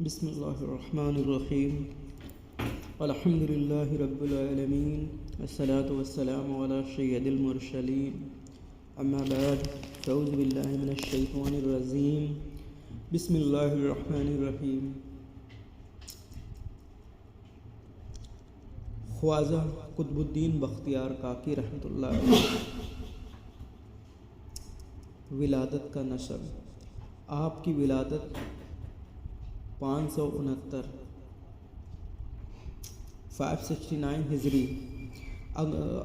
بسم اللہ الرحمن الرحیم الحمد للہ رب العالمین والصلاة والسلام علی سید المرسلین اما بعد فاعوذ باللہ من الشیطان الرجیم بسم اللہ الرحمن الرحیم خواجہ قطب الدین بختیار کاکی رحمۃ اللہ علیہ ولادت کا نسب۔ آپ کی ولادت 569 ہجری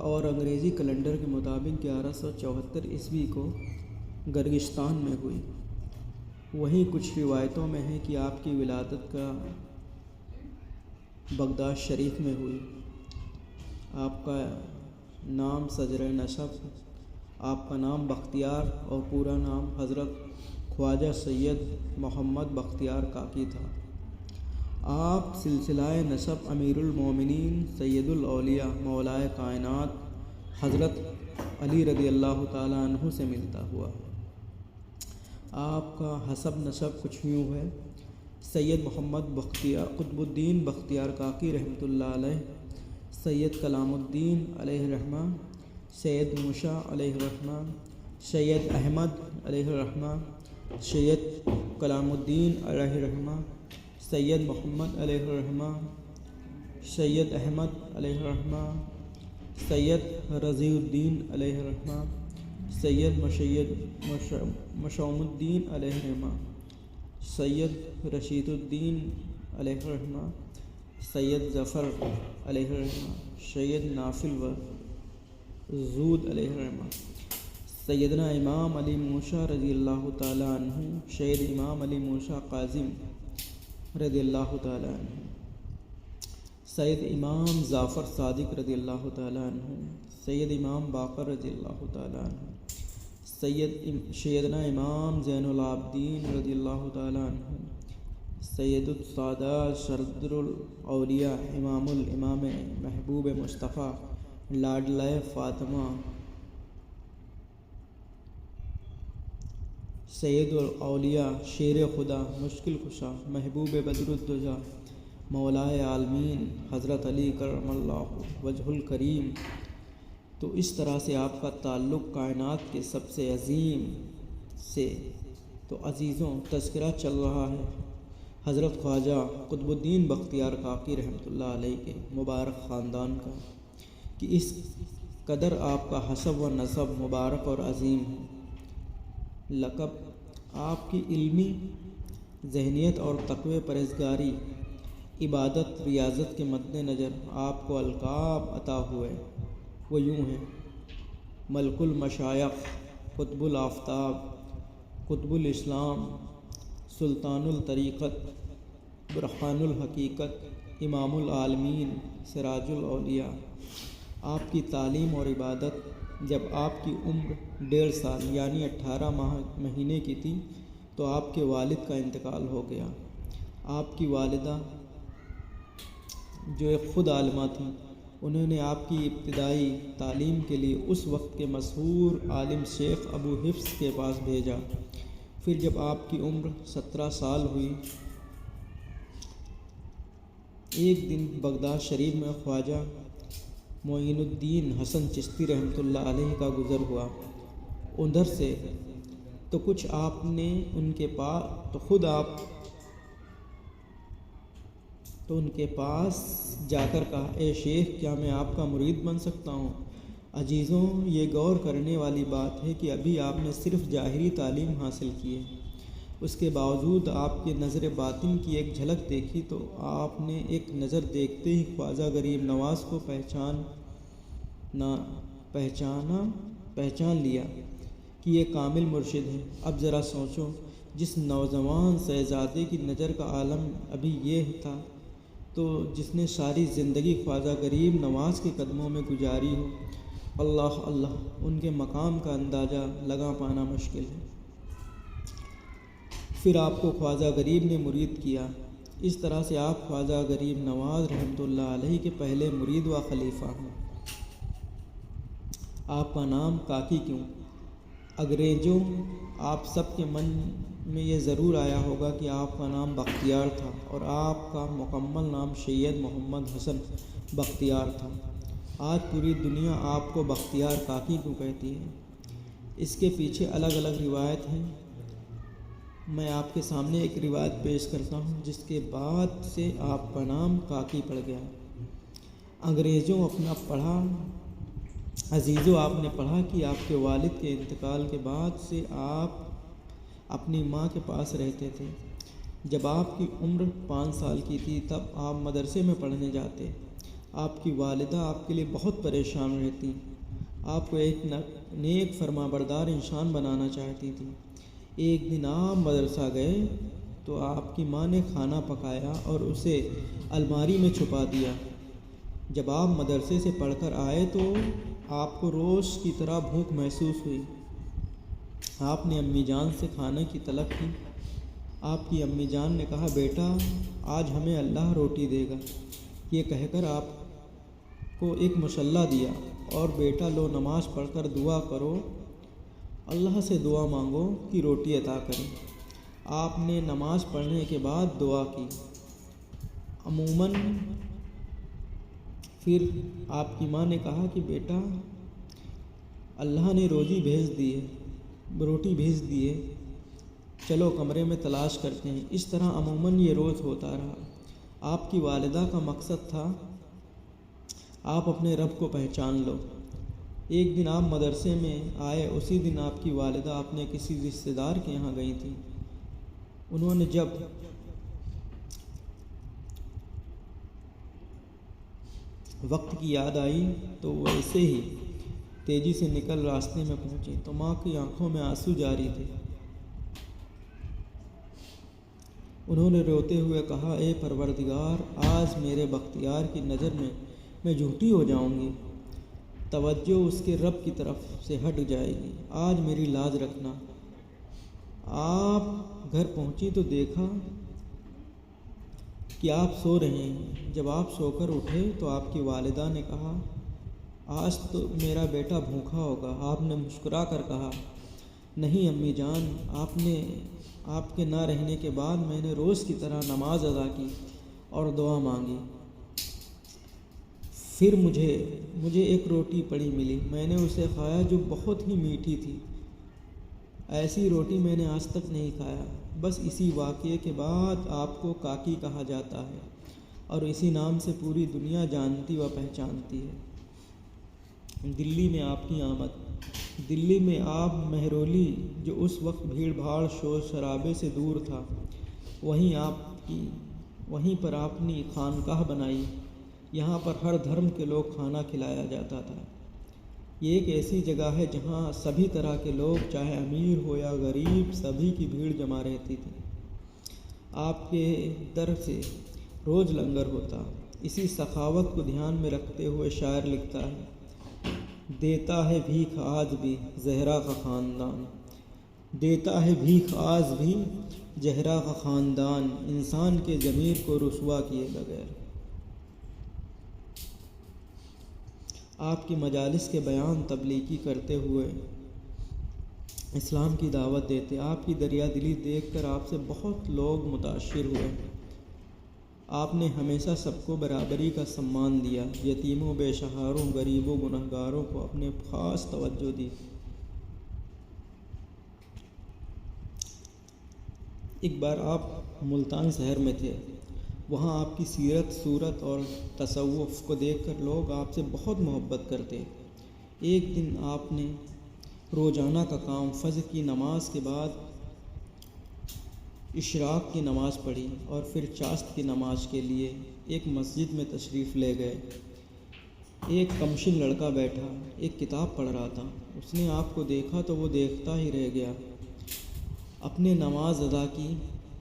اور انگریزی کیلنڈر کے مطابق 1174 عیسوی کو گرگستان میں ہوئی۔ وہیں کچھ روایتوں میں ہے کہ آپ کی ولادت کا بغداد شریف میں ہوئی۔ آپ کا نام سجرہ نسب، آپ کا نام بختیار اور پورا نام حضرت خواجہ سید محمد بختیار کاکی تھا۔ آپ سلسلہ نسب امیر المومنین سید الاولیاء مولائے کائنات حضرت علی رضی اللہ تعالیٰ عنہ سے ملتا ہوا۔ آپ کا حسب نسب کچھ یوں ہے: سید محمد بختیار قطب الدین بختیار کاکی رحمۃ اللہ علیہ، سید کلام الدین علیہ الرحمہ، سید موسیٰ علیہ الرحمہ، سید احمد علیہ الرحمہ، سید کلام الدین علیہ الرحمہ، سید محمد علیہ الرحمہ، سید احمد علیہ الرحمہ، سید رضی الدین علیہ الرحمہ، سید مشعوم الدین علیہ الرحمہ، سید رشید الدین علیہ الرحمہ، سید ظفر علیہ الرحمہ، سید نافل و زود علیہ الرحمہ، سیدنا امام علی موسیٰ رضی اللہ تعالیٰ عنہ، سید امام علی موسیٰ قاظم رضی اللہ تعالیٰ عنہ، سید امام جعفر صادق رضی اللہ تعالیٰ عنہ، سید امام باقر رضی اللہ تعالیٰ عنہ، سیدنا امام زین العابدین رضی اللہ تعالیٰ عنہ، سید السادات صدر الاولیاء امام الامام محبوب مصطفیٰ لاڈلہ فاطمہ، سید الاولیاء شیر خدا مشکل کشا محبوب بدر الدجا مولائے عالمین حضرت علی کرم اللہ وجہ الکریم۔ تو اس طرح سے آپ کا تعلق کائنات کے سب سے عظیم سے۔ تو عزیزوں، تذکرہ چل رہا ہے حضرت خواجہ قطب الدین بختیار کاکی رحمۃ اللہ علیہ کے مبارک خاندان کا، کہ اس قدر آپ کا حسب و نسب مبارک اور عظیم ہے۔ لقب آپ کی علمی ذہنیت اور تقوی پرہیزگاری، عبادت، ریاضت کے مد نظر آپ کو القاب عطا ہوئے، وہ یوں ہیں: ملک المشائخ، قطب الآفتاب، قطب الاسلام، سلطان الطریقت، برہان الحقیقت، امام العالمین، سراج الاولیاء۔ آپ کی تعلیم اور عبادت جب آپ کی عمر 1.5 سال یعنی 18 مہینے کی تھی تو آپ کے والد کا انتقال ہو گیا۔ آپ کی والدہ جو ایک خود عالمہ تھیں، انہوں نے آپ کی ابتدائی تعلیم کے لیے اس وقت کے مشہور عالم شیخ ابو حفص کے پاس بھیجا۔ پھر جب آپ کی عمر 17 سال ہوئی، ایک دن بغداد شریف میں خواجہ معین الدین حسن چشتی رحمۃ اللہ علیہ کا گزر ہوا۔ ادھر سے تو کچھ آپ نے ان کے پاس جا کر کہا: اے شیخ، کیا میں آپ کا مرید بن سکتا ہوں؟ عزیزوں، یہ غور کرنے والی بات ہے کہ ابھی آپ نے صرف ظاہری تعلیم حاصل کی ہے، اس کے باوجود آپ کے نظر باطن کی ایک جھلک دیکھی تو آپ نے ایک نظر دیکھتے ہی خواجہ غریب نواز کو پہچان لیا کہ یہ کامل مرشد ہے۔ اب ذرا سوچو، جس نوجوان شہزادے کی نظر کا عالم ابھی یہ تھا، تو جس نے ساری زندگی خواجہ غریب نواز کے قدموں میں گزاری ہو، اللہ اللہ، ان کے مقام کا اندازہ لگا پانا مشکل ہے۔ پھر آپ کو خواجہ غریب نے مرید کیا۔ اس طرح سے آپ خواجہ غریب نواز رحمۃ اللہ علیہ کے پہلے مرید و خلیفہ ہیں۔ آپ کا نام کاکی کیوں؟ انگریزوں آپ سب کے من میں یہ ضرور آیا ہوگا کہ آپ کا نام بختیار تھا اور آپ کا مکمل نام سید محمد حسن بختیار تھا۔ آج پوری دنیا آپ کو بختیار کاکی کیوں کہتی ہے؟ اس کے پیچھے الگ الگ روایت ہیں۔ میں آپ کے سامنے ایک روایت پیش کرتا ہوں جس کے بعد سے آپ کا نام کاکی پڑ گیا۔ انگریزوں اپنا پڑھا عزیزوں، آپ نے پڑھا کہ آپ کے والد کے انتقال کے بعد سے آپ اپنی ماں کے پاس رہتے تھے۔ جب آپ کی عمر 5 سال کی تھی تب آپ مدرسے میں پڑھنے جاتے۔ آپ کی والدہ آپ کے لیے بہت پریشان رہتی، آپ کو ایک نیک فرما بردار انسان بنانا چاہتی تھی۔ ایک دن آپ مدرسہ گئے تو آپ کی ماں نے کھانا پکایا اور اسے الماری میں چھپا دیا۔ جب آپ مدرسے سے پڑھ کر آئے تو آپ کو روز کی طرح بھوک محسوس ہوئی۔ آپ نے امی جان سے کھانے کی طلب کی۔ آپ کی امی جان نے کہا، بیٹا آج ہمیں اللہ روٹی دے گا۔ یہ کہہ کر آپ کو ایک مصلی دیا اور بیٹا لو نماز پڑھ کر دعا کرو، اللہ سے دعا مانگو کہ روٹی عطا کرے۔ آپ نے نماز پڑھنے کے بعد دعا کی۔ عموماً پھر آپ کی ماں نے کہا کہ بیٹا اللہ نے روٹی بھیج دی ہے، چلو کمرے میں تلاش کرتے ہیں۔ اس طرح عموماً یہ روز ہوتا رہا۔ آپ کی والدہ کا مقصد تھا آپ اپنے رب کو پہچان لو۔ ایک دن آپ مدرسے میں آئے، اسی دن آپ کی والدہ اپنے کسی رشتہ دار کے یہاں گئی تھیں۔ انہوں نے جب وقت کی یاد آئی تو وہ ایسے ہی تیزی سے نکل راستے میں پہنچے تو ماں کی آنکھوں میں آنسو جاری تھے۔ انہوں نے روتے ہوئے کہا، اے پروردگار، آج میرے بختیار کی نظر میں جھوٹی ہو جاؤں گی، توجہ اس کے رب کی طرف سے ہٹ جائے گی، آج میری لاج رکھنا۔ آپ گھر پہنچی تو دیکھا کہ آپ سو رہے ہیں۔ جب آپ سو کر اٹھے تو آپ کی والدہ نے کہا، آج تو میرا بیٹا بھوکا ہوگا۔ آپ نے مسکرا کر کہا، نہیں امی جان، آپ کے نہ رہنے کے بعد میں نے روز کی طرح نماز ادا کی اور دعا مانگی۔ پھر مجھے ایک روٹی پڑی ملی، میں نے اسے کھایا جو بہت ہی میٹھی تھی۔ ایسی روٹی میں نے آج تک نہیں کھایا۔ بس اسی واقعے کے بعد آپ کو کاکی کہا جاتا ہے اور اسی نام سے پوری دنیا جانتی و پہچانتی ہے۔ دلی میں آپ کی آمد۔ دلی میں آپ مہرولی، جو اس وقت بھیڑ بھاڑ شور شرابے سے دور تھا، وہیں پر آپ نے خانقاہ بنائی۔ یہاں پر ہر دھرم کے لوگ کھانا کھلایا جاتا تھا۔ یہ ایک ایسی جگہ ہے جہاں سبھی طرح کے لوگ، چاہے امیر ہو یا غریب، سبھی کی بھیڑ جمع رہتی تھی۔ آپ کے در سے روز لنگر ہوتا۔ اسی سخاوت کو دھیان میں رکھتے ہوئے شاعر لکھتا ہے، دیتا ہے بھیک آج بھی زہرا کا خاندان، دیتا ہے بھیک آج بھی زہرا کا خاندان، انسان کے ضمیر کو رسوا کیے بغیر۔ آپ کی مجالس کے بیان تبلیغی کرتے ہوئے اسلام کی دعوت دیتے۔ آپ کی دریا دلی دیکھ کر آپ سے بہت لوگ متاثر ہوئے۔ آپ نے ہمیشہ سب کو برابری کا سمان دیا، یتیموں، بے سہاروں، غریبوں، گنہگاروں کو اپنے خاص توجہ دی۔ ایک بار آپ ملتان شہر میں تھے، وہاں آپ کی سیرت، صورت اور تصوف کو دیکھ کر لوگ آپ سے بہت محبت کرتے۔ ایک دن آپ نے روزانہ کا کام فجر کی نماز کے بعد اشراق کی نماز پڑھی اور پھر چاشت کی نماز کے لیے ایک مسجد میں تشریف لے گئے۔ ایک کمسن لڑکا بیٹھا ایک کتاب پڑھ رہا تھا۔ اس نے آپ کو دیکھا تو وہ دیکھتا ہی رہ گیا۔ اپنے نماز ادا کی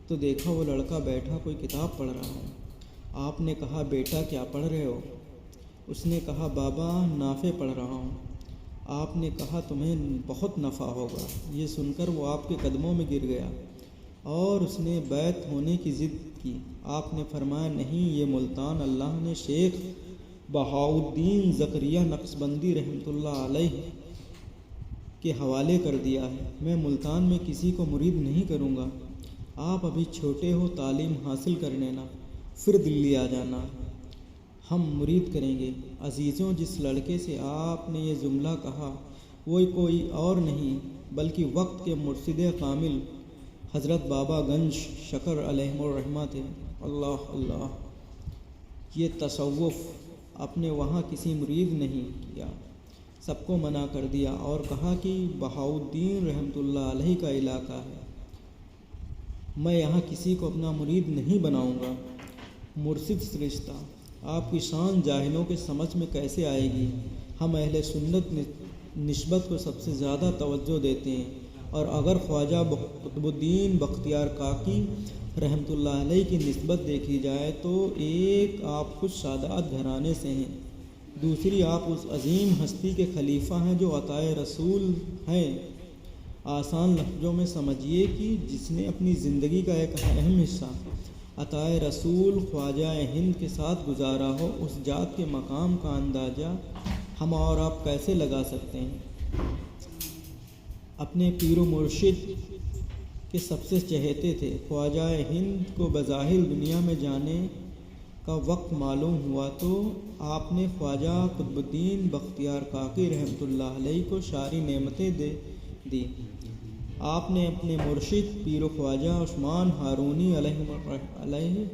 تو دیکھا وہ لڑکا بیٹھا کوئی کتاب پڑھ رہا ہے۔ آپ نے کہا، بیٹا کیا پڑھ رہے ہو؟ اس نے کہا، بابا نافع پڑھ رہا ہوں۔ آپ نے کہا، تمہیں بہت نفع ہوگا۔ یہ سن کر وہ آپ کے قدموں میں گر گیا اور اس نے بیعت ہونے کی ضد کی۔ آپ نے فرمایا، نہیں، یہ ملتان اللہ نے شیخ بہاؤالدین زکریا نقشبندی رحمۃ اللہ علیہ کے حوالے کر دیا ہے۔ میں ملتان میں کسی کو مرید نہیں کروں گا۔ آپ ابھی چھوٹے ہو، تعلیم حاصل کر لینا، پھر دلی آ جانا، ہم مرید کریں گے۔ عزیزوں، جس لڑکے سے آپ نے یہ جملہ کہا وہ کوئی اور نہیں بلکہ وقت کے مرشد کامل حضرت بابا گنج شکر علیہ الرحمہ تھے۔ اللہ اللہ! یہ تصوف اپنے وہاں کسی مرید نہیں کیا، سب کو منع کر دیا اور کہا کہ بہاؤالدین رحمۃ اللہ علیہ کا علاقہ ہے، میں یہاں کسی کو اپنا مرید نہیں بناؤں گا۔ مرشد فرشتہ، آپ کی شان جاہلوں کے سمجھ میں کیسے آئے گی؟ ہم اہل سنت نسبت کو سب سے زیادہ توجہ دیتے ہیں، اور اگر خواجہ قطب الدین بختیار کاکی رحمۃ اللہ علیہ کی نسبت دیکھی جائے تو ایک آپ کچھ سادات گھرانے سے ہیں، دوسری آپ اس عظیم ہستی کے خلیفہ ہیں جو عطائے رسول ہیں۔ آسان لفظوں میں سمجھیے کہ جس نے اپنی زندگی کا ایک اہم حصہ عطائے رسول خواجہ ہند کے ساتھ گزارا ہو، اس ذات کے مقام کا اندازہ ہم اور آپ کیسے لگا سکتے ہیں؟ اپنے پیر و مرشد کے سب سے چہیتے تھے۔ خواجہ ہند کو بظاہر دنیا میں جانے کا وقت معلوم ہوا تو آپ نے خواجہ قطب الدین بختیار کاکی رحمۃ اللہ علیہ کو ساری نعمتیں دے دی۔ آپ نے اپنے مرشد پیر و خواجہ عثمان ہارونی علیہ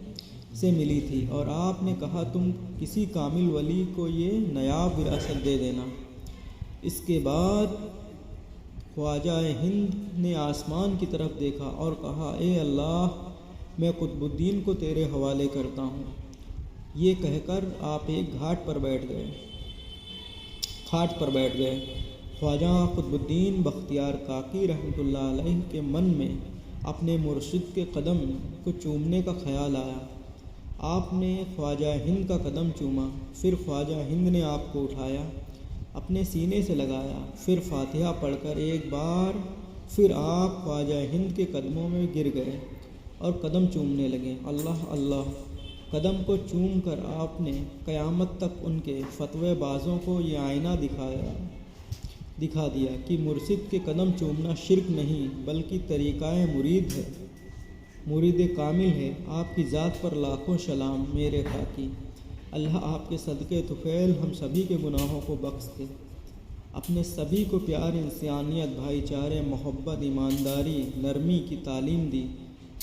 سے ملی تھی اور آپ نے کہا تم کسی کامل ولی کو یہ نایاب وراثت دے دینا۔ اس کے بعد خواجہ ہند نے آسمان کی طرف دیکھا اور کہا اے اللہ، میں قطب الدین کو تیرے حوالے کرتا ہوں۔ یہ کہہ کر آپ ایک کھاٹ پر بیٹھ گئے۔ خواجہ قطب الدین بختیار کاکی رحمۃ اللہ علیہ کے من میں اپنے مرشد کے قدم کو چومنے کا خیال آیا۔ آپ نے خواجہ ہند کا قدم چوما، پھر خواجہ ہند نے آپ کو اٹھایا، اپنے سینے سے لگایا، پھر فاتحہ پڑھ کر ایک بار پھر آپ خواجہ ہند کے قدموں میں گر گئے اور قدم چومنے لگے۔ اللہ اللہ! قدم کو چوم کر آپ نے قیامت تک ان کے فتوے بازوں کو یہ آئینہ دکھا دیا کہ مرشد کے قدم چومنا شرک نہیں بلکہ طریقہ مرید ہے، مرید کامل ہے۔ آپ کی ذات پر لاکھوں سلام میرے خاکی۔ اللہ آپ کے صدقے طفیل ہم سبھی کے گناہوں کو بخش دے، اپنے سبھی کو پیار، انسانیت، بھائی چارے، محبت، ایمانداری، نرمی کی تعلیم دی۔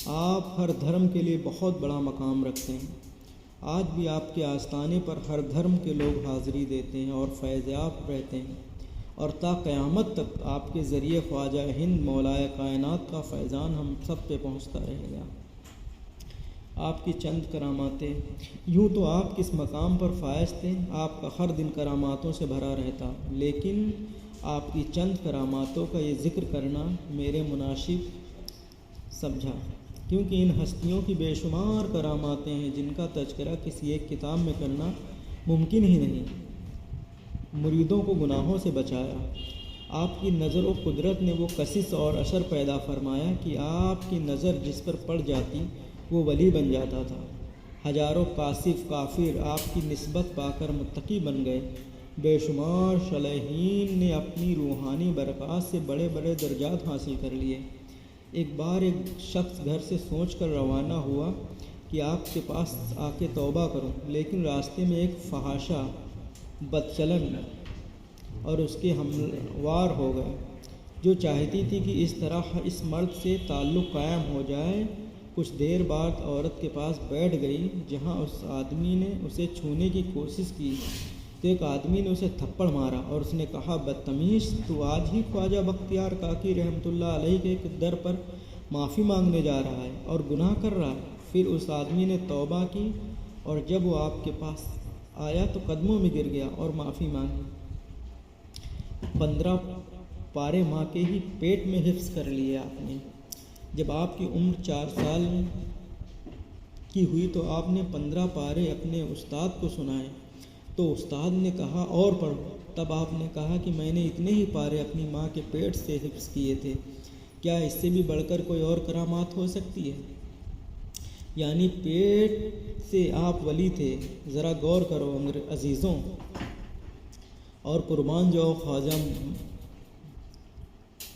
آپ ہر دھرم کے لیے بہت بڑا مقام رکھتے ہیں۔ آج بھی آپ کے آستانے پر ہر دھرم کے لوگ حاضری دیتے ہیں اور فیض یاب رہتے ہیں، اور تا قیامت تک آپ کے ذریعے خواجہ ہند مولائے کائنات کا فیضان ہم سب پہ پہنچتا رہے گا۔ آپ کی چند کراماتیں، یوں تو آپ کس مقام پر فائز تھے، آپ کا ہر دن کراماتوں سے بھرا رہتا، لیکن آپ کی چند کراماتوں کا یہ ذکر کرنا میرے مناسب سمجھا، کیونکہ ان ہستیوں کی بے شمار کراماتیں ہیں جن کا تذکرہ کسی ایک کتاب میں کرنا ممکن ہی نہیں۔ مریدوں کو گناہوں سے بچایا، آپ کی نظر و قدرت نے وہ کشش اور اثر پیدا فرمایا کہ آپ کی نظر جس پر پڑ جاتی وہ ولی بن جاتا تھا۔ ہزاروں کاشف کافر آپ کی نسبت پا کر متقی بن گئے۔ بے شمار صالحین نے اپنی روحانی برکات سے بڑے بڑے درجات حاصل کر لیے۔ ایک بار ایک شخص گھر سے سوچ کر روانہ ہوا کہ آپ کے پاس آ کے توبہ کروں، لیکن راستے میں ایک فحاشہ بدچلن اور اس کے ہموار ہو گئے، جو چاہتی تھی کہ اس طرح اس مرد سے تعلق قائم ہو جائے۔ کچھ دیر بعد عورت کے پاس بیٹھ گئی، جہاں اس آدمی نے اسے چھونے کی کوشش کی تو ایک آدمی نے اسے تھپڑ مارا اور اس نے کہا بدتمیز، تو آج ہی خواجہ بختیار کاکی رحمۃ اللہ علیہ کے در پر معافی مانگنے جا رہا ہے اور گناہ کر رہا ہے۔ پھر اس آدمی نے توبہ کی اور جب وہ آپ کے پاس آیا تو قدموں میں گر گیا اور معافی مانگی۔ 15 پارے ماں کے ہی پیٹ میں حفظ کر لیے آپ نے۔ جب آپ کی عمر 4 سال کی ہوئی تو آپ نے 15 پارے اپنے استاد کو سنائے، تو استاد نے کہا اور پڑھو۔ تب آپ نے کہا کہ میں نے اتنے ہی پارے اپنی ماں کے پیٹ سے حفظ کیے تھے، کیا اس سے بھی بڑھ کر کوئی اور کرامات ہو سکتی ہے؟ یعنی پیٹ سے آپ ولی تھے۔ ذرا غور کرو عزیزوں، اور قربان جاؤ خواجہ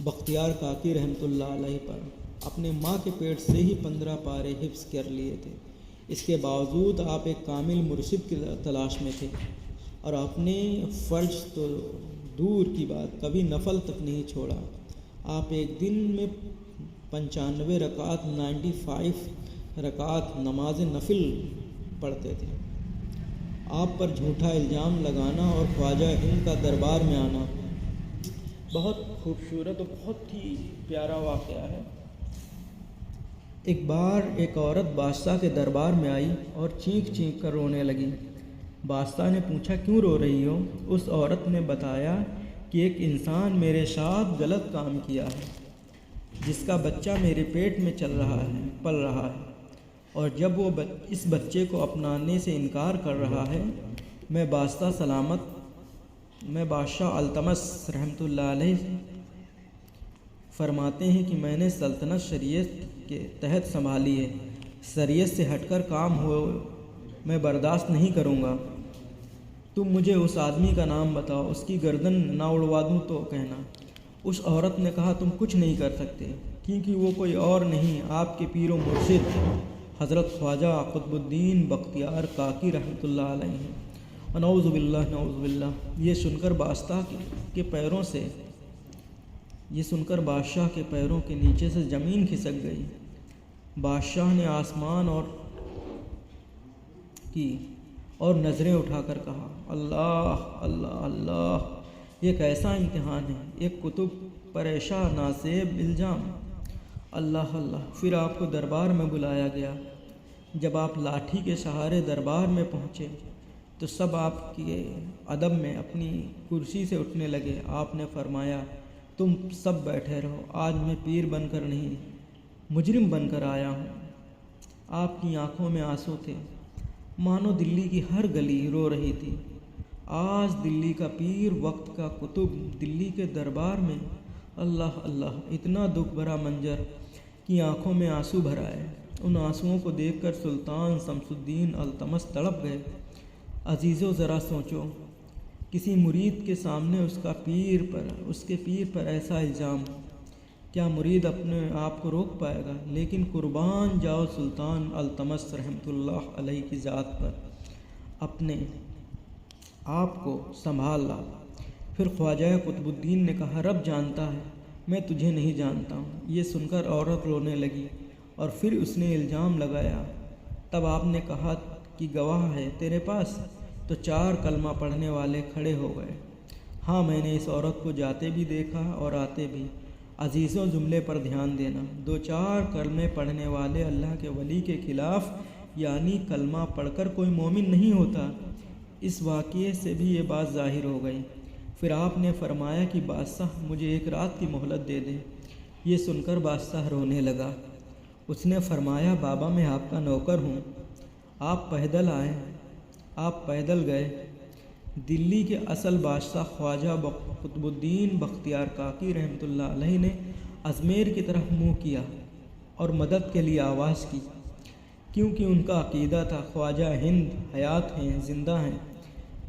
بختیار کاکی رحمۃ اللہ علیہ پر اپنے ماں کے پیٹ سے ہی 15 پارے حفظ کر لیے تھے۔ اس کے باوجود آپ ایک کامل مرشد کی تلاش میں تھے اور اپنے فرض تو دور کی بات کبھی نفل تک نہیں چھوڑا۔ آپ ایک دن میں 95 رکعت 95 رکعت نماز نفل پڑھتے تھے۔ آپ پر جھوٹا الزام لگانا اور خواجہ ہند کا دربار میں آنا بہت خوبصورت اور بہت ہی پیارا واقعہ ہے۔ ایک بار ایک عورت بادشاہ کے دربار میں آئی اور چینخ چینخ کر رونے لگی۔ بادشاہ نے پوچھا کیوں رو رہی ہو؟ اس عورت نے بتایا کہ ایک انسان میرے ساتھ غلط کام کیا ہے، جس کا بچہ میرے پیٹ میں پل رہا ہے، اور جب وہ اس بچے کو اپنانے سے انکار کر رہا ہے، میں بادشاہ التمش رحمۃ اللہ علیہ فرماتے ہیں کہ میں نے سلطنت شریعت کے تحت سنبھالی ہے، شریعت سے ہٹ کر کام ہو میں برداشت نہیں کروں گا۔ تم مجھے اس آدمی کا نام بتاؤ، اس کی گردن نہ اڑوا دوں تو کہنا۔ اس عورت نے کہا تم کچھ نہیں کر سکتے، کیونکہ وہ کوئی اور نہیں آپ کے پیر و مرشد حضرت خواجہ قطب الدین بختیار کاکی رحمۃ اللہ علیہ ہیں۔ نعوذ باللہ نعوذ باللہ۔ یہ سن کر بادشاہ کے پیروں کے نیچے سے زمین کھسک گئی۔ بادشاہ نے آسمان اور نظریں اٹھا کر کہا اللہ اللہ اللہ، یہ کیسا امتحان ہے، ایک کتب پر ایشا ناسب الزام، اللہ اللہ۔ پھر آپ کو دربار میں بلایا گیا۔ جب آپ لاٹھی کے سہارے دربار میں پہنچے تو سب آپ کے ادب میں اپنی کرسی سے اٹھنے لگے۔ آپ نے فرمایا تم سب بیٹھے رہو، آج میں پیر بن کر نہیں مجرم بن کر آیا ہوں۔ آپ کی آنکھوں میں آنسو تھے، مانو دلی کی ہر گلی رو رہی تھی۔ آج دلی کا پیر، وقت کا قطب دلی کے دربار میں، اللہ اللہ، اتنا دکھ بھرا منظر کہ آنکھوں میں آنسو بھر آئے۔ ان آنسوؤں کو دیکھ کر سلطان شمس الدین التمش تڑپ گئے۔ عزیزو ذرا سوچو، کسی مرید کے سامنے اس کے پیر پر ایسا الزام، کیا مرید اپنے آپ کو روک پائے گا؟ لیکن قربان جاؤ سلطان التمش رحمۃ اللہ علیہ کی ذات پر، اپنے آپ کو سنبھال لا۔ پھر خواجہ قطب الدین نے کہا رب جانتا ہے، میں تجھے نہیں جانتا ہوں۔ یہ سن کر عورت رونے لگی اور پھر اس نے الزام لگایا۔ تب آپ نے کہا کہ گواہ ہے تیرے پاس؟ تو 4 کلمہ پڑھنے والے کھڑے ہو گئے۔ ہاں، میں نے اس عورت کو جاتے بھی دیکھا اور آتے بھی۔ عزیزوں، جملے پر دھیان دینا، 2-4 کلمے پڑھنے والے اللہ کے ولی کے خلاف یعنی کلمہ پڑھ کر کوئی مومن نہیں ہوتا۔ اس واقعے سے بھی یہ بات ظاہر ہو گئی۔ پھر آپ نے فرمایا کہ بادشاہ مجھے 1 رات کی مہلت دے دے۔ یہ سن کر بادشاہ رونے لگا۔ اس نے فرمایا بابا، میں آپ کا نوکر ہوں، آپ پیدل آئے، آپ پیدل گئے۔ دلی کے اصل بادشاہ خواجہ قطب الدین بختیار کاکی رحمۃ اللہ علیہ نے اجمیر کی طرف منہ کیا اور مدد کے لیے آواز کی، کیونکہ ان کا عقیدہ تھا خواجہ ہند حیات ہیں، زندہ ہیں،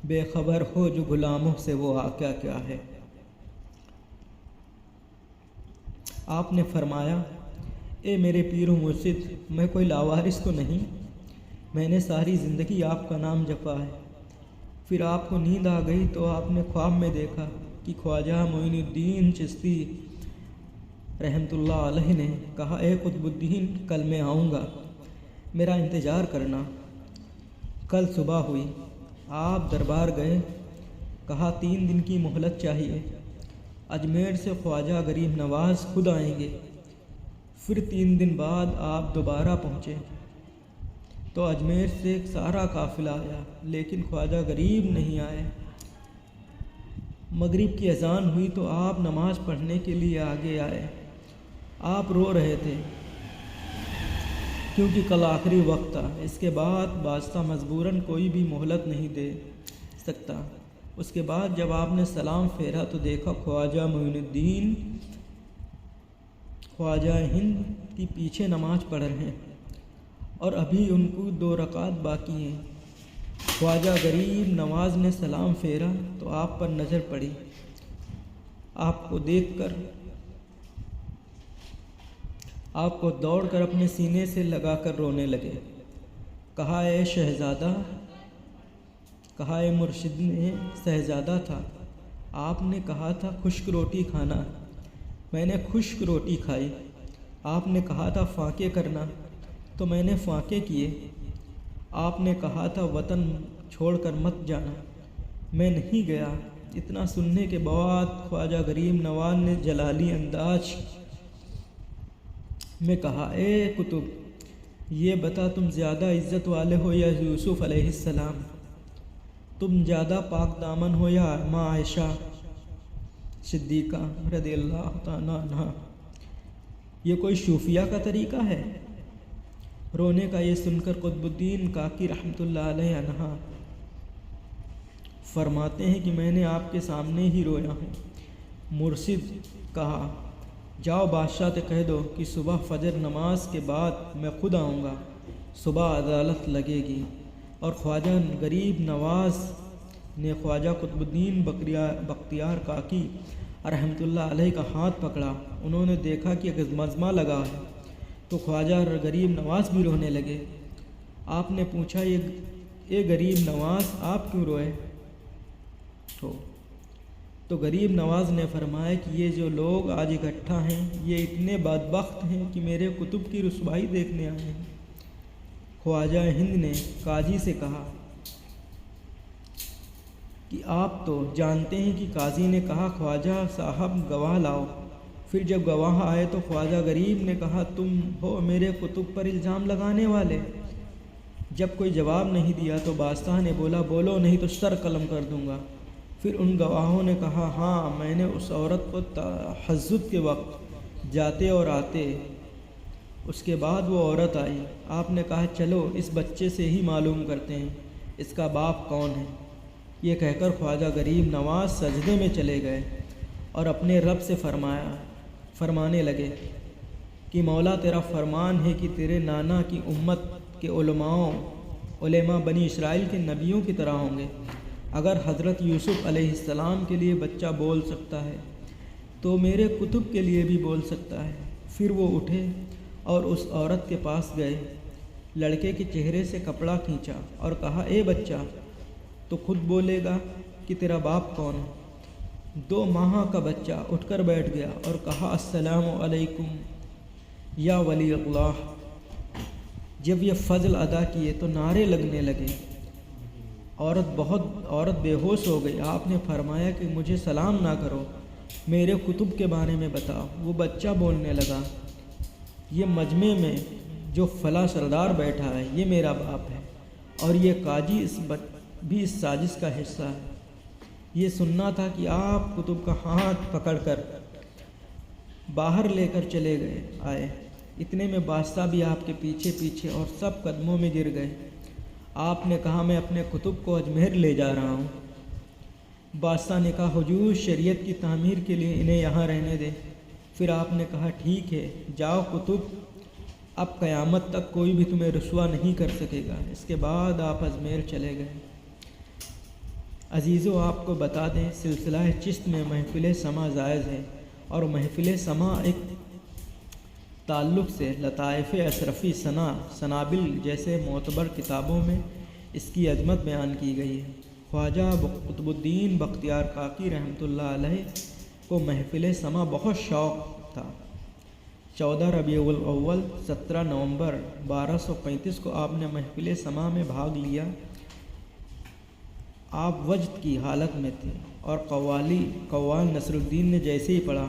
بے خبر ہو جو غلاموں سے وہ واقعہ کیا ہے۔ آپ نے فرمایا اے میرے پیر و مرشد، میں کوئی لاوارث تو نہیں، میں نے ساری زندگی آپ کا نام جپا ہے۔ پھر آپ کو نیند آ گئی تو آپ نے خواب میں دیکھا کہ خواجہ معین الدین چشتی رحمۃ اللہ علیہ نے کہا اے قطب الدین، کل میں آؤں گا، میرا انتظار کرنا۔ کل صبح ہوئی، آپ دربار گئے، کہا 3 دن کی مہلت چاہیے، اجمیر سے خواجہ غریب نواز خود آئیں گے۔ پھر 3 دن بعد آپ دوبارہ پہنچے تو اجمیر سے ایک سارا قافلہ آیا، لیکن خواجہ غریب نہیں آئے۔ مغرب کی اذان ہوئی تو آپ نماز پڑھنے کے لیے آگے آئے۔ آپ رو رہے تھے کیونکہ کل آخری وقت تھا۔ اس کے بعد بادشاہ مجبوراً کوئی بھی مہلت نہیں دے سکتا۔ اس کے بعد جب آپ نے سلام پھیرا تو دیکھا خواجہ معین الدین خواجہ ہند کی پیچھے نماز پڑھ رہے ہیں اور ابھی ان کو 2 رکعت باقی ہیں۔ خواجہ غریب نواز نے سلام پھیرا تو آپ پر نظر پڑی۔ آپ کو دیکھ کر آپ کو دوڑ کر اپنے سینے سے لگا کر رونے لگے۔ کہا اے شہزادہ، کہا اے مرشد نے شہزادہ تھا، آپ نے کہا تھا خشک روٹی کھانا، میں نے خشک روٹی کھائی۔ آپ نے کہا تھا فاقے کرنا، تو میں نے فاقے کیے۔ آپ نے کہا تھا وطن چھوڑ کر مت جانا، میں نہیں گیا۔ اتنا سننے کے بعد خواجہ غریب نواز نے جلالی انداز میں کہا اے کتب، یہ بتا تم زیادہ عزت والے ہو یا یوسف علیہ السلام؟ تم زیادہ پاک دامن ہو یا ماں عائشہ صدیقہ رضی اللہ تعالیٰ عنہا؟ یہ کوئی صوفیہ کا طریقہ ہے رونے کا؟ یہ سن کر قطب الدین کاکی رحمۃ اللہ علیہ عنہ فرماتے ہیں کہ میں نے آپ کے سامنے ہی رویا ہوں۔ مرشد کہا جاؤ بادشاہ سے کہہ دو کہ صبح فجر نماز کے بعد میں خود آؤں گا، صبح عدالت لگے گی۔ اور خواجہ غریب نواز نے خواجہ قطب الدین بختیار کاکی رحمۃ اللہ علیہ کا ہاتھ پکڑا۔ انہوں نے دیکھا کہ اگر مزمہ لگا ہے تو خواجہ غریب نواز بھی رونے لگے۔ آپ نے پوچھا اے غریب نواز آپ کیوں روئے تو غریب نواز نے فرمایا کہ یہ جو لوگ آج اکٹھا ہیں یہ اتنے بدبخت ہیں کہ میرے کتب کی رسوائی دیکھنے آئے ہیں۔ خواجہ ہند نے قاضی سے کہا کہ آپ تو جانتے ہیں کہ قاضی نے کہا خواجہ صاحب گواہ لاؤ۔ پھر جب گواہ آئے تو خواجہ غریب نے کہا تم ہو میرے کتب پر الزام لگانے والے؟ جب کوئی جواب نہیں دیا تو بادشاہ نے بولا بولو نہیں تو سر قلم کر دوں گا۔ پھر ان گواہوں نے کہا ہاں میں نے اس عورت کو تہجد کے وقت جاتے اور آتے، اس کے بعد وہ عورت آئی۔ آپ نے کہا چلو اس بچے سے ہی معلوم کرتے ہیں اس کا باپ کون ہے۔ یہ کہہ کر خواجہ غریب نواز سجدے میں چلے گئے اور اپنے رب سے فرمانے لگے کہ مولا تیرا فرمان ہے کہ تیرے نانا کی امت کے علماء بنی اسرائیل کے نبیوں کی طرح ہوں گے۔ اگر حضرت یوسف علیہ السلام کے لیے بچہ بول سکتا ہے تو میرے کتب کے لیے بھی بول سکتا ہے۔ پھر وہ اٹھے اور اس عورت کے پاس گئے، لڑکے کے چہرے سے کپڑا کھینچا اور کہا اے بچہ تو خود بولے گا کہ تیرا باپ کون ہے۔ 2 ماہ کا بچہ اٹھ کر بیٹھ گیا اور کہا السلام علیکم یا ولی اللہ۔ جب یہ فضل ادا کیے تو نعرے لگنے لگے۔ عورت بے ہوش ہو گئی۔ آپ نے فرمایا کہ مجھے سلام نہ کرو، میرے کتب کے بارے میں بتاؤ۔ وہ بچہ بولنے لگا یہ مجمع میں جو فلاں سردار بیٹھا ہے یہ میرا باپ ہے، اور یہ قاضی بھی اس سازش کا حصہ ہے۔ یہ سننا تھا کہ آپ کتب کا ہاتھ پکڑ کر باہر لے کر چلے آئے۔ اتنے میں بادشاہ بھی آپ کے پیچھے اور سب قدموں میں گر گئے۔ آپ نے کہا میں اپنے کتب کو اجمیر لے جا رہا ہوں۔ بادشاہ نے کہا حضور شریعت کی تعمیر کے لیے انہیں یہاں رہنے دیں۔ پھر آپ نے کہا ٹھیک ہے جاؤ کتب، اب قیامت تک کوئی بھی تمہیں رسوا نہیں کر سکے گا۔ اس کے بعد آپ اجمیر چلے گئے۔ عزیزو آپ کو بتا دیں سلسلہ چشت میں محفل سما جائز ہے، اور محفل سما ایک تعلق سے لطائف اشرفی سنابل جیسے معتبر کتابوں میں اس کی عظمت بیان کی گئی ہے۔ خواجہ قطب الدین بختیار کاکی رحمۃ اللہ علیہ کو محفل سما بہت شوق تھا۔ 14 ربیع الاول 17 نومبر 1235 کو آپ نے محفل سما میں بھاگ لیا۔ آپ وجد کی حالت میں تھے اور قوال نصر الدین نے جیسے ہی پڑھا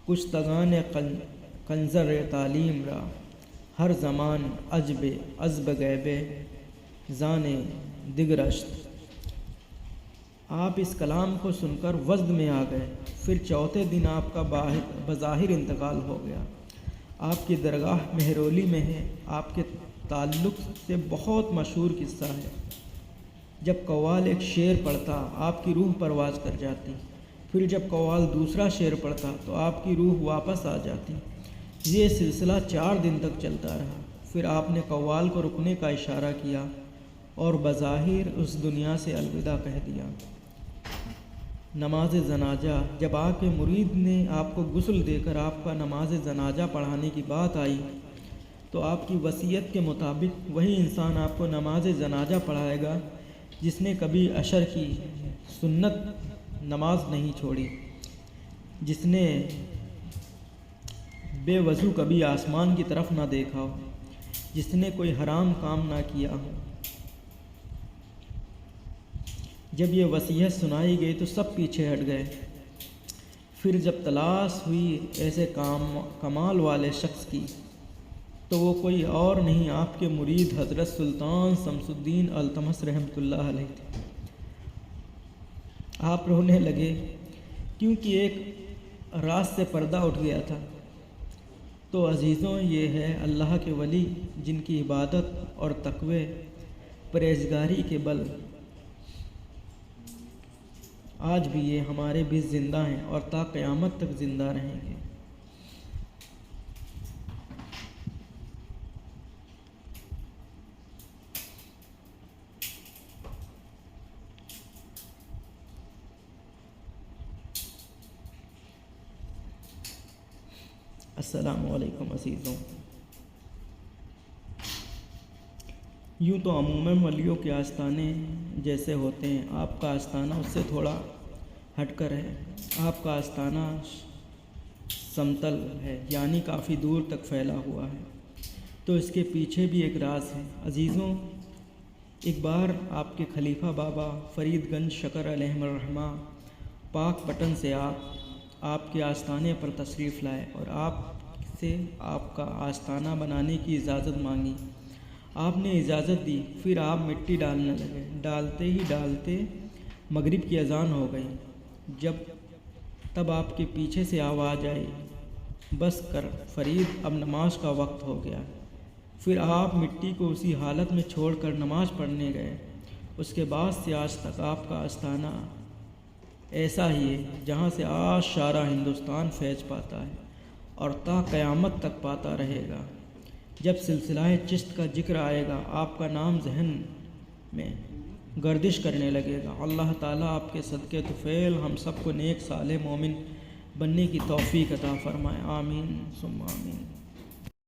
کچھ تگان کنزر تعلیم را ہر زمان عزب غیبے زانے دگرشت، آپ اس کلام کو سن کر وجد میں آ گئے۔ پھر چوتھے دن آپ کا بظاہر انتقال ہو گیا۔ آپ کی درگاہ مہرولی میں ہے۔ آپ کے تعلق سے بہت مشہور قصہ ہے۔ جب قوال ایک شعر پڑھتا آپ کی روح پرواز کر جاتی، پھر جب قوال دوسرا شعر پڑھتا تو آپ کی روح واپس آ جاتی۔ یہ سلسلہ 4 دن تک چلتا رہا۔ پھر آپ نے قوال کو رکنے کا اشارہ کیا اور بظاہر اس دنیا سے الوداع کہہ دیا۔ نماز جنازہ، جب آپ کے مرید نے آپ کو غسل دے کر آپ کا نماز جنازہ پڑھانے کی بات آئی تو آپ کی وصیت کے مطابق وہی انسان آپ کو نماز جنازہ پڑھائے گا جس نے کبھی عشر کی سنت نماز نہیں چھوڑی، جس نے بے وضو کبھی آسمان کی طرف نہ دیکھا ہو، جس نے کوئی حرام کام نہ کیا ہو۔ جب یہ وصیت سنائی گئی تو سب پیچھے ہٹ گئے۔ پھر جب تلاش ہوئی ایسے کمال والے شخص کی تو وہ کوئی اور نہیں آپ کے مرید حضرت سلطان شمس الدین التمش رحمۃ اللہ علیہ تھے۔ آپ رونے لگے کیونکہ ایک راز سے پردہ اٹھ گیا تھا۔ تو عزیزوں، یہ ہے اللہ کے ولی جن کی عبادت اور تقوی پرہیزگاری کے بل آج بھی یہ ہمارے بیچ زندہ ہیں اور تا قیامت تک زندہ رہیں گے۔ السلام علیکم عزیزوں۔ یوں تو عموماً ولیوں کے آستانے جیسے ہوتے ہیں، آپ کا آستانہ اس سے تھوڑا ہٹ کر ہے۔ آپ کا آستانہ سمتل ہے، یعنی کافی دور تک پھیلا ہوا ہے، تو اس کے پیچھے بھی ایک راز ہے۔ عزیزوں، ایک بار آپ کے خلیفہ بابا فرید گنج شکر علیہ الرحمہ پاک پٹن سے آپ کے آستانے پر تشریف لائے اور آپ سے آپ کا آستانہ بنانے کی اجازت مانگی۔ آپ نے اجازت دی، پھر آپ مٹی ڈالنے لگے۔ ڈالتے ہی ڈالتے مغرب کی اذان ہو گئی۔ تب آپ کے پیچھے سے آواز آئی، بس کر فرید، اب نماز کا وقت ہو گیا۔ پھر آپ مٹی کو اسی حالت میں چھوڑ کر نماز پڑھنے گئے۔ اس کے بعد سے آج تک آپ کا آستانہ ایسا ہی ہے جہاں سے آج سارا ہندوستان فیض پاتا ہے اور تا قیامت تک پاتا رہے گا۔ جب سلسلہ چشت کا ذکر آئے گا، آپ کا نام ذہن میں گردش کرنے لگے گا۔ اللہ تعالیٰ آپ کے صدقے طفیل ہم سب کو نیک صالح مومن بننے کی توفیق عطا فرمائے، آمین ثم آمین۔